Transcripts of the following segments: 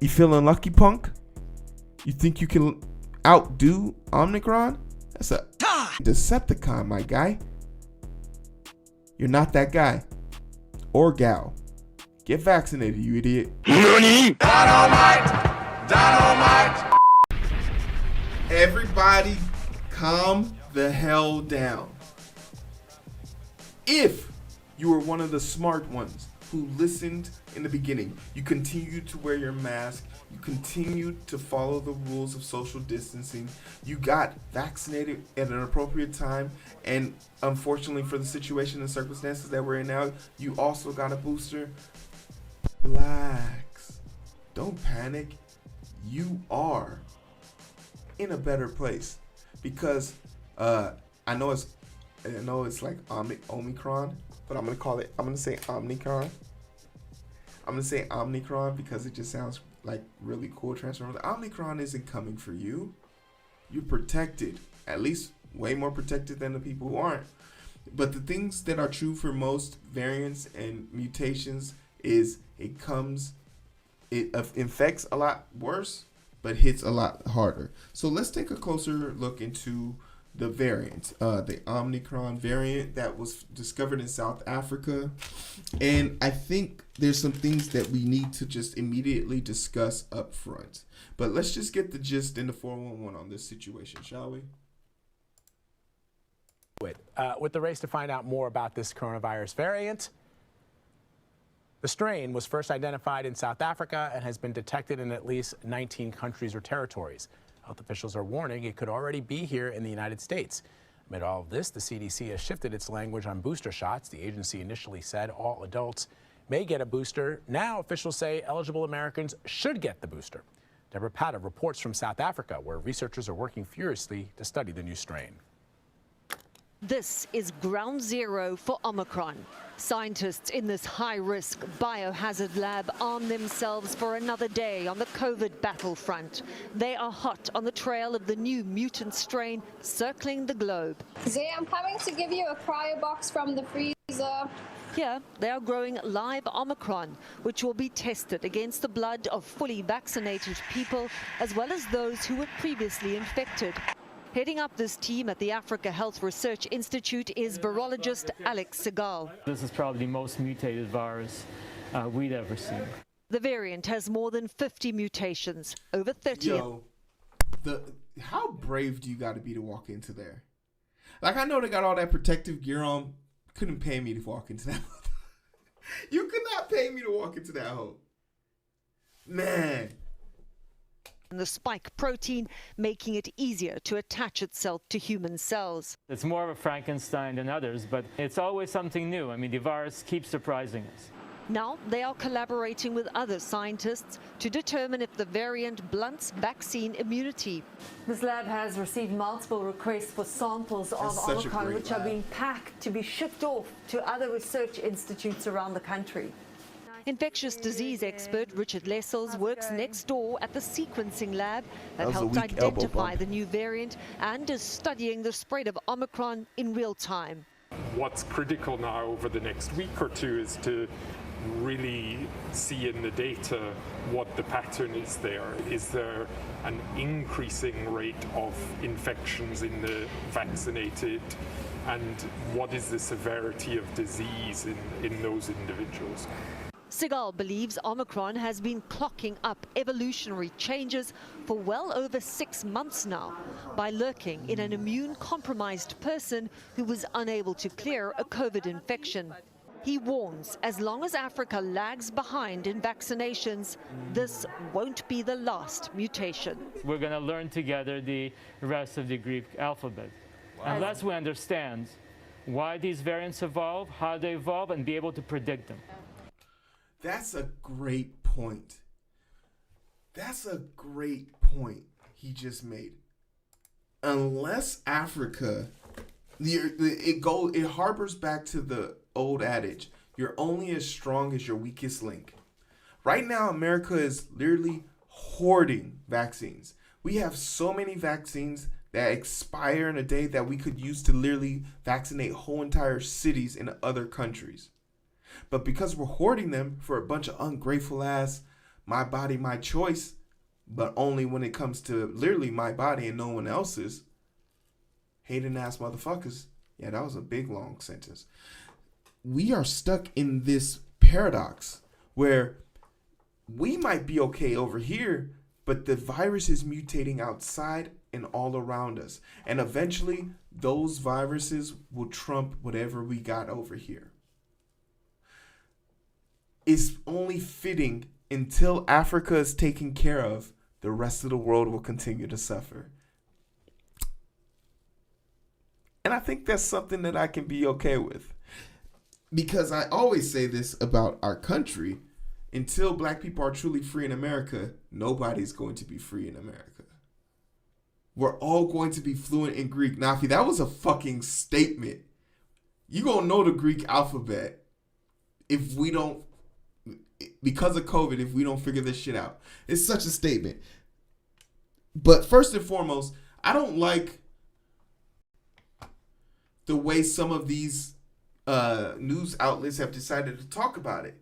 You feeling lucky, punk? You think you can outdo Omicron? That's a Decepticon, my guy. You're not that guy. Or gal. Get vaccinated, you idiot. NANI?! Dynamite! Everybody calm the hell down. If you were one of the smart ones who listened in the beginning, you continued to wear your mask, you continued to follow the rules of social distancing, you got vaccinated at an appropriate time, and unfortunately for the situation and circumstances that we're in now, you also got a booster, relax. Don't panic. You are in a better place because I know it's like Omicron, but I'm gonna say Omicron. I'm gonna say Omicron because it just sounds like really cool. Transformer. Omicron isn't coming for you. You're protected, at least way more protected than the people who aren't. But the things that are true for most variants and mutations is it infects a lot worse, but hits a lot harder. So let's take a closer look into the variant, the Omicron variant that was discovered in South Africa. And I think there's some things that we need to just immediately discuss up front. But let's just get the gist in the 411 on this situation, shall we? With the race to find out more about this coronavirus variant, the strain was first identified in South Africa and has been detected in at least 19 countries or territories. Health officials are warning it could already be here in the United States. Amid all of this, the CDC has shifted its language on booster shots. The agency initially said all adults may get a booster. Now officials say eligible Americans should get the booster. Deborah Pata reports from South Africa, where researchers are working furiously to study the new strain. This is ground zero for Omicron. Scientists in this high-risk biohazard lab arm themselves for another day on the COVID battlefront. They are hot on the trail of the new mutant strain circling the globe. Zay, I'm coming to give you a cryo box from the freezer. Here, they are growing live Omicron, which will be tested against the blood of fully vaccinated people, as well as those who were previously infected. Heading up this team at the Africa Health Research Institute is virologist Alex Segal. This is probably the most mutated virus we'd ever seen. The variant has more than 50 mutations, over 30. Yo, how brave do you got to be to walk into there? Like, I know they got all that protective gear on. Couldn't pay me to walk into that. You could not pay me to walk into that hole. Man. The spike protein, making it easier to attach itself to human cells. It's more of a Frankenstein than others, but it's always something new. I mean, the virus keeps surprising us. Now they are collaborating with other scientists to determine if the variant blunts vaccine immunity. This lab has received multiple requests for samples of Omicron, which are being packed to be shipped off to other research institutes around the country. Infectious disease expert Richard Lessels works next door at the sequencing lab that helped identify the new variant and is studying the spread of Omicron in real time. What's critical now over the next week or two is to really see in the data what the pattern is there. Is there an increasing rate of infections in the vaccinated? And what is the severity of disease in those individuals? Segal believes Omicron has been clocking up evolutionary changes for well over 6 months now by lurking in an immune-compromised person who was unable to clear a COVID infection. He warns as long as Africa lags behind in vaccinations, this won't be the last mutation. We're going to learn together the rest of the Greek alphabet. Wow. Unless we understand why these variants evolve, how they evolve, and be able to predict them. That's a great point. That's a great point he just made. Unless Africa, it harbors back to the old adage, you're only as strong as your weakest link. Right now, America is literally hoarding vaccines. We have so many vaccines that expire in a day that we could use to literally vaccinate whole entire cities in other countries. But because we're hoarding them for a bunch of ungrateful ass my body, my choice, but only when it comes to literally my body and no one else's. Hating ass motherfuckers. Yeah, that was a big long sentence. We are stuck in this paradox where we might be okay over here, but the virus is mutating outside and all around us. And eventually, those viruses will trump whatever we got over here. It's only fitting until Africa is taken care of, the rest of the world will continue to suffer. And I think that's something that I can be okay with. Because I always say this about our country. Until black people are truly free in America, nobody's going to be free in America. We're all going to be fluent in Greek. Nafi, that was a fucking statement. You gonna know the Greek alphabet if we don't, because of COVID, if we don't figure this shit out. It's such a statement. But first and foremost, I don't like the way some of these news outlets have decided to talk about it.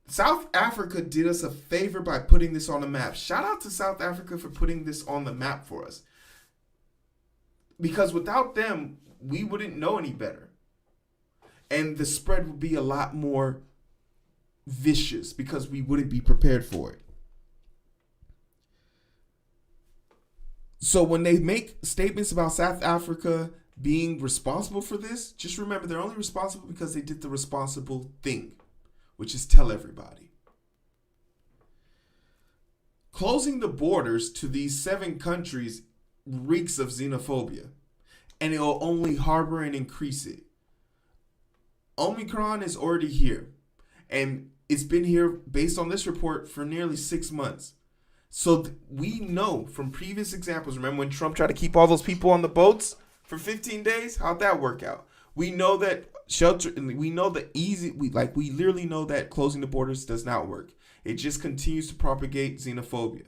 South Africa did us a favor by putting this on the map. Shout out to South Africa for putting this on the map for us. Because without them, we wouldn't know any better. And the spread would be a lot more vicious because we wouldn't be prepared for it. So when they make statements about South Africa being responsible for this, just remember they're only responsible because they did the responsible thing, which is tell everybody. Closing the borders to these 7 countries reeks of xenophobia, and it will only harbor and increase it. Omicron is already here, and it's been here, based on this report, for nearly 6 months. So we know from previous examples, remember when Trump tried to keep all those people on the boats for 15 days? How'd that work out? We know that we literally know that closing the borders does not work. It just continues to propagate xenophobia.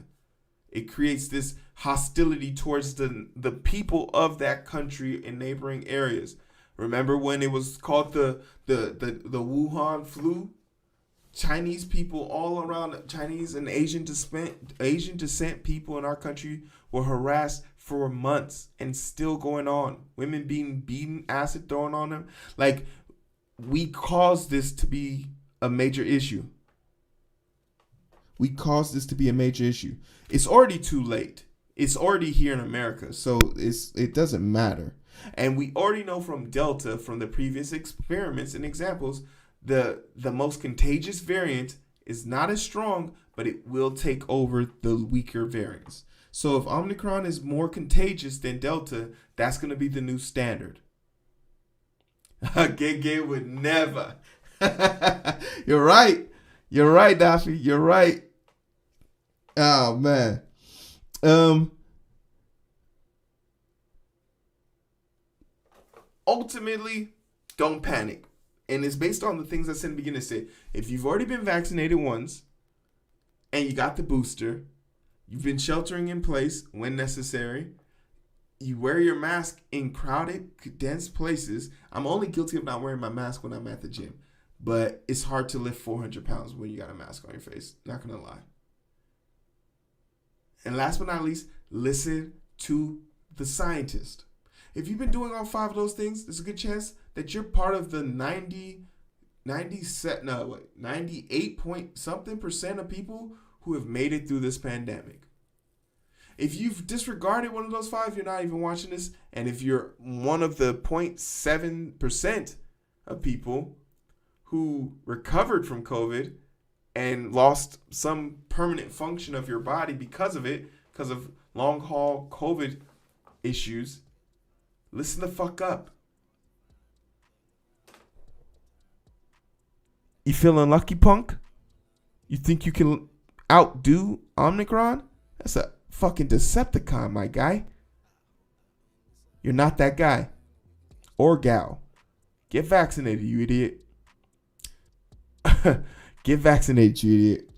It creates this hostility towards the people of that country in neighboring areas. Remember when it was called the Wuhan flu? Chinese people all around, Chinese and Asian descent people in our country were harassed for months and still going on. Women being beaten, acid thrown on them. Like, we caused this to be a major issue. It's already too late. It's already here in America, so it doesn't matter. And we already know from Delta, from the previous experiments and examples, the most contagious variant is not as strong, but it will take over the weaker variants. So if Omicron is more contagious than Delta, that's going to be the new standard. Gay would never. You're right. You're right, Daffy. You're right. Oh, man. Ultimately, don't panic. And it's based on the things I said in the beginning. Say, if you've already been vaccinated once and you got the booster, you've been sheltering in place when necessary, you wear your mask in crowded, dense places. I'm only guilty of not wearing my mask when I'm at the gym. But it's hard to lift 400 pounds when you got a mask on your face. Not going to lie. And last but not least, listen to the scientist. If you've been doing all 5 of those things, there's a good chance that you're part of the 98 point something percent of people who have made it through this pandemic. If you've disregarded one of those 5, you're not even watching this. And if you're one of the 0.7% of people who recovered from COVID and lost some permanent function of your body because of it, because of long haul COVID issues, listen the fuck up. You feeling lucky, punk? You think you can outdo Omicron? That's a fucking Decepticon, my guy. You're not that guy. Or gal. Get vaccinated, you idiot. Get vaccinated, you idiot.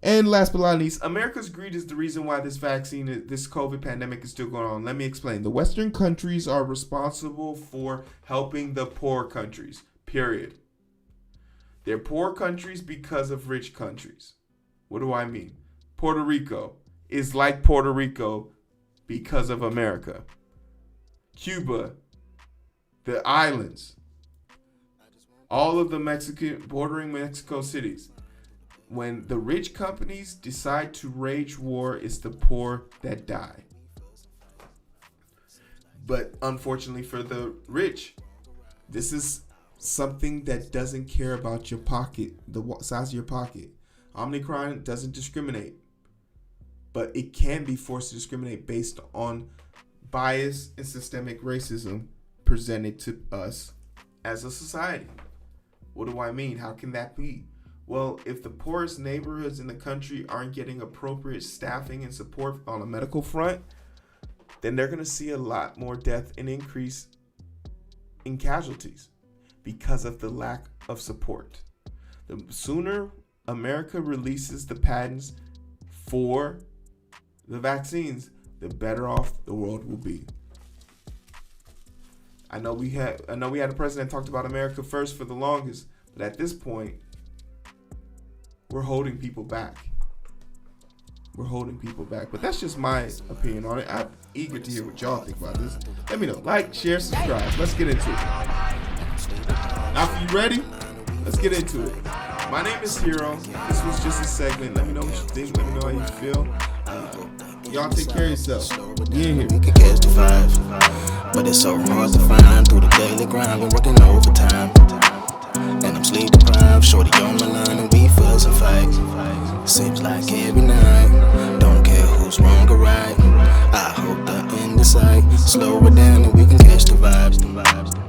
And last but not least, America's greed is the reason why this COVID pandemic is still going on. Let me explain. The Western countries are responsible for helping the poor countries, period. They're poor countries because of rich countries. What do I mean? Puerto Rico is like Puerto Rico because of America. Cuba, the islands, all of the bordering Mexico cities. When the rich companies decide to wage war, it's the poor that die. But unfortunately for the rich, this is something that doesn't care about your pocket, the size of your pocket. Omicron doesn't discriminate, but it can be forced to discriminate based on bias and systemic racism presented to us as a society. What do I mean? How can that be? Well, if the poorest neighborhoods in the country aren't getting appropriate staffing and support on a medical front, then they're going to see a lot more death and increase in casualties because of the lack of support. The sooner America releases the patents for the vaccines, the better off the world will be. I know we had a president talked about America first for the longest, but at this point, we're holding people back. But that's just my opinion on it. I'm eager to hear what y'all think about this. Let me know. Like, share, subscribe. Let's get into it. Now, if you ready, let's get into it. My name is Hero. This was just a segment. Let me know what you think. Let me know how you feel. Y'all take care of yourself. We in here. We can catch the vibes, but it's so hard to find through the daily grind. Been working overtime, and I'm sleep deprived. Shorty on my line, and we fuss and fight. Seems like every night. Don't care who's wrong or right. I hope the end is sight. Slow it down, and we can catch the vibes.